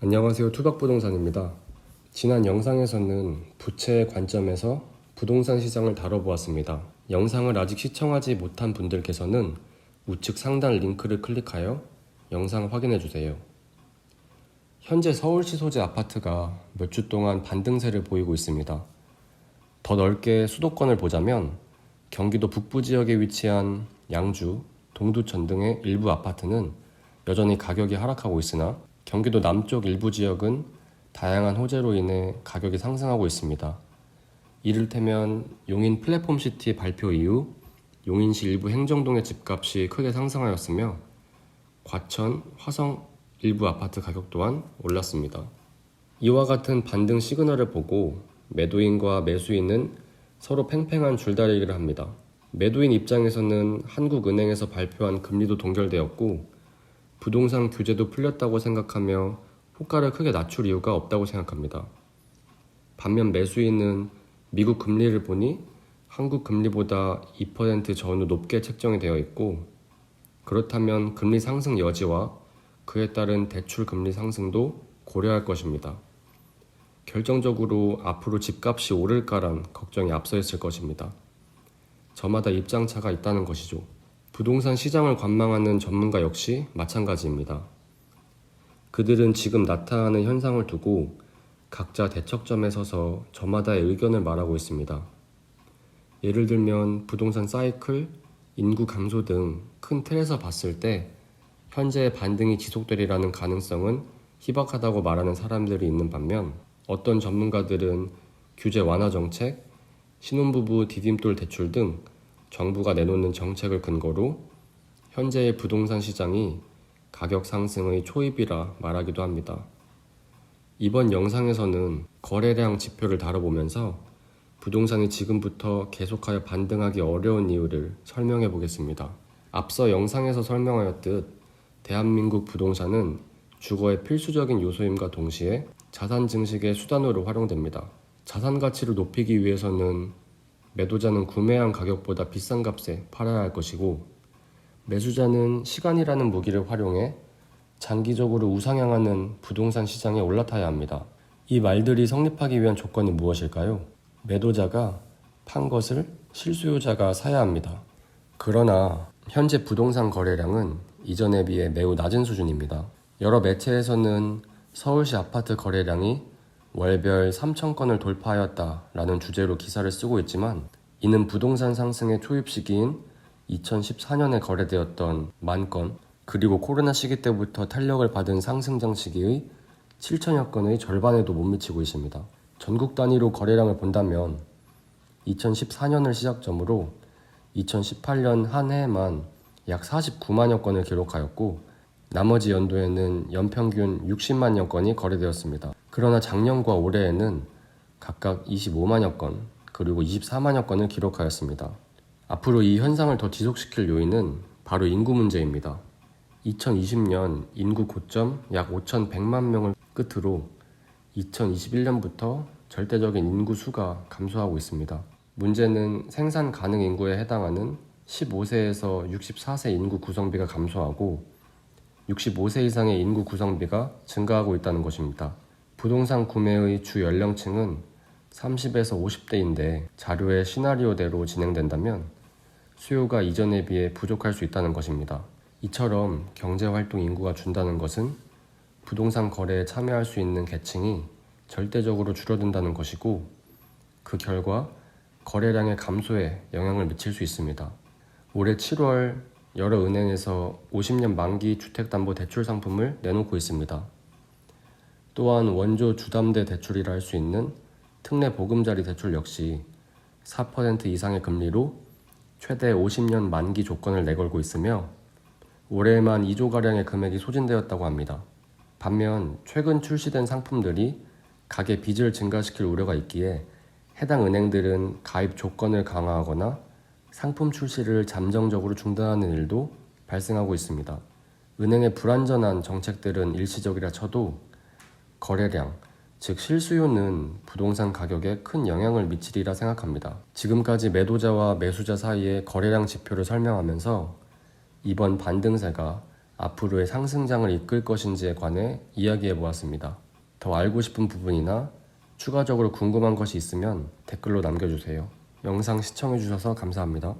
안녕하세요. 투박부동산입니다. 지난 영상에서는 부채의 관점에서 부동산 시장을 다뤄보았습니다. 영상을 아직 시청하지 못한 분들께서는 우측 상단 링크를 클릭하여 영상 확인해주세요. 현재 서울시 소재 아파트가 몇 주 동안 반등세를 보이고 있습니다. 더 넓게 수도권을 보자면 경기도 북부 지역에 위치한 양주, 동두천 등의 일부 아파트는 여전히 가격이 하락하고 있으나 경기도 남쪽 일부 지역은 다양한 호재로 인해 가격이 상승하고 있습니다. 이를테면 용인 플랫폼시티 발표 이후 용인시 일부 행정동의 집값이 크게 상승하였으며 과천, 화성 일부 아파트 가격 또한 올랐습니다. 이와 같은 반등 시그널을 보고 매도인과 매수인은 서로 팽팽한 줄다리기를 합니다. 매도인 입장에서는 한국은행에서 발표한 금리도 동결되었고 부동산 규제도 풀렸다고 생각하며 호가를 크게 낮출 이유가 없다고 생각합니다. 반면 매수인은 미국 금리를 보니 한국 금리보다 2% 전후 높게 책정이 되어 있고 그렇다면 금리 상승 여지와 그에 따른 대출 금리 상승도 고려할 것입니다. 결정적으로 앞으로 집값이 오를까란 걱정이 앞서 있을 것입니다. 저마다 입장차가 있다는 것이죠. 부동산 시장을 관망하는 전문가 역시 마찬가지입니다. 그들은 지금 나타나는 현상을 두고 각자 대척점에 서서 저마다의 의견을 말하고 있습니다. 예를 들면 부동산 사이클, 인구 감소 등 큰 틀에서 봤을 때 현재의 반등이 지속되리라는 가능성은 희박하다고 말하는 사람들이 있는 반면 어떤 전문가들은 규제 완화 정책, 신혼부부 디딤돌 대출 등 정부가 내놓는 정책을 근거로 현재의 부동산 시장이 가격 상승의 초입이라 말하기도 합니다. 이번 영상에서는 거래량 지표를 다뤄보면서 부동산이 지금부터 계속하여 반등하기 어려운 이유를 설명해 보겠습니다. 앞서 영상에서 설명하였듯 대한민국 부동산은 주거의 필수적인 요소임과 동시에 자산 증식의 수단으로 활용됩니다. 자산 가치를 높이기 위해서는 매도자는 구매한 가격보다 비싼 값에 팔아야 할 것이고 매수자는 시간이라는 무기를 활용해 장기적으로 우상향하는 부동산 시장에 올라타야 합니다. 이 말들이 성립하기 위한 조건이 무엇일까요? 매도자가 판 것을 실수요자가 사야 합니다. 그러나 현재 부동산 거래량은 이전에 비해 매우 낮은 수준입니다. 여러 매체에서는 서울시 아파트 거래량이 월별 3,000건을 돌파하였다라는 주제로 기사를 쓰고 있지만 이는 부동산 상승의 초입 시기인 2014년에 거래되었던 10,000건 그리고 코로나 시기 때부터 탄력을 받은 상승장 시기의 7,000여 건의 절반에도 못 미치고 있습니다. 전국 단위로 거래량을 본다면 2014년을 시작점으로 2018년 한 해에만 약 49만여 건을 기록하였고 나머지 연도에는 연평균 60만여 건이 거래되었습니다. 그러나 작년과 올해에는 각각 25만여 건 그리고 24만여 건을 기록하였습니다. 앞으로 이 현상을 더 지속시킬 요인은 바로 인구 문제입니다. 2020년 인구 고점 약 5,100만 명을 끝으로 2021년부터 절대적인 인구 수가 감소하고 있습니다. 문제는 생산 가능 인구에 해당하는 15세에서 64세 인구 구성비가 감소하고 65세 이상의 인구 구성비가 증가하고 있다는 것입니다. 부동산 구매의 주 연령층은 30에서 50대인데 자료의 시나리오대로 진행된다면 수요가 이전에 비해 부족할 수 있다는 것입니다. 이처럼 경제활동 인구가 준다는 것은 부동산 거래에 참여할 수 있는 계층이 절대적으로 줄어든다는 것이고 그 결과 거래량의 감소에 영향을 미칠 수 있습니다. 올해 7월 여러 은행에서 50년 만기 주택담보대출 상품을 내놓고 있습니다. 또한 원조 주담대 대출이라 할 수 있는 특례 보금자리 대출 역시 4% 이상의 금리로 최대 50년 만기 조건을 내걸고 있으며 올해에만 2조가량의 금액이 소진되었다고 합니다. 반면 최근 출시된 상품들이 가계 빚을 증가시킬 우려가 있기에 해당 은행들은 가입 조건을 강화하거나 상품 출시를 잠정적으로 중단하는 일도 발생하고 있습니다. 은행의 불완전한 정책들은 일시적이라 쳐도 거래량, 즉 실수요는 부동산 가격에 큰 영향을 미치리라 생각합니다. 지금까지 매도자와 매수자 사이의 거래량 지표를 설명하면서 이번 반등세가 앞으로의 상승장을 이끌 것인지에 관해 이야기해 보았습니다. 더 알고 싶은 부분이나 추가적으로 궁금한 것이 있으면 댓글로 남겨주세요. 영상 시청해 주셔서 감사합니다.